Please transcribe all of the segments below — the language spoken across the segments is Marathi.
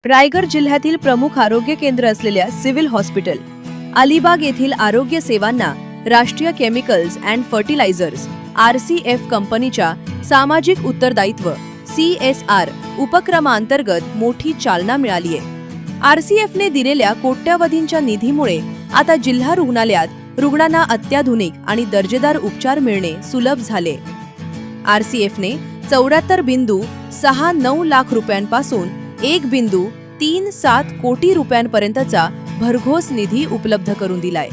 रायगड जिल्ह्यातील प्रमुख आरोग्य केंद्र असलेल्या सिव्हिल हॉस्पिटल अलिबाग येथील आरोग्य सेवांना राष्ट्रीय केमिकल्स अँड फर्टिलायझर्स RCF कंपनीच्या सामाजिक उत्तरदायित्व CSR उपक्रमांतर्गत मोठी चालना मिळाली आहे। RCFने दिलेल्या कोट्यवधींच्या निधीमुळे आता जिल्हा रुग्णालयात रुग्णांना अत्याधुनिक आणि दर्जेदार उपचार मिळणे सुलभ झाले। RCFने 74.69 लाख रुपयांपासून 1.37 कोटी रुपयांपर्यंतचा भरघोस निधी उपलब्ध करून दिलाय।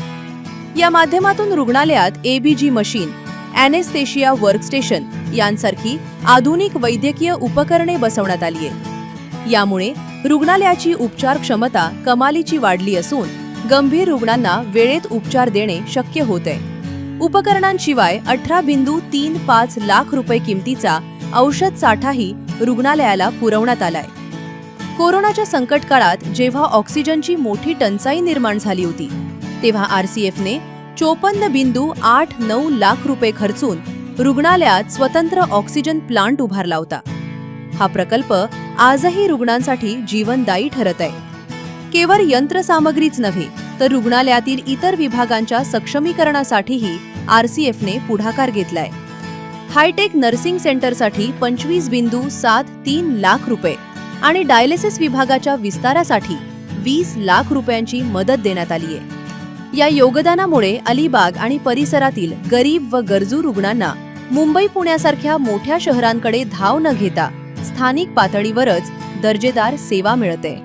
या माध्यमातून रुग्णालयात ABG मशीन, ॲनेस्थेशिया वर्कस्टेशन यांसारखी आधुनिक वैद्यकीय उपकरणे बसवण्यात आली आहेत। यामुळे रुग्णालयाची उपचार क्षमता कमालीची वाढली असून गंभीर रुग्णांना वेळेत उपचार देणे शक्य होते। उपकरणांशिवाय 18.35 लाख रुपये किमतीचा औषध साठाही रुग्णालयाला पुरवण्यात आलाय। कोरोनाच्या संकट काळात जेव्हा ऑक्सिजनची मोठी टंचाई निर्माण झाली होती तेव्हा RCFने 54.89 लाख रुपये खर्चून रुग्णालयात स्वतंत्र ऑक्सिजन प्लांट उभारला होता। हा प्रकल्प आजही रुग्णांसाठी जीवनदायी ठरत आहे। केवळ यंत्रसामग्रीच नव्हे तर रुग्णालयातील इतर विभागांच्या सक्षमीकरणासाठीही RCFने पुढाकार घेतलाय। हायटेक नर्सिंग सेंटरसाठी 25.73 लाख रुपये आणि डायलिसिस विभागाच्या विस्तारासाठी 20 लाख रुपयांची मदत देण्यात आली आहे। या योगदानामुळे अलिबाग आणि परिसरातील गरीब व गरजू रुग्णांना मुंबई पुण्यासारख्या मोठ्या शहरांकडे धाव न घेता स्थानिक पातळीवरच दर्जेदार सेवा मिळते।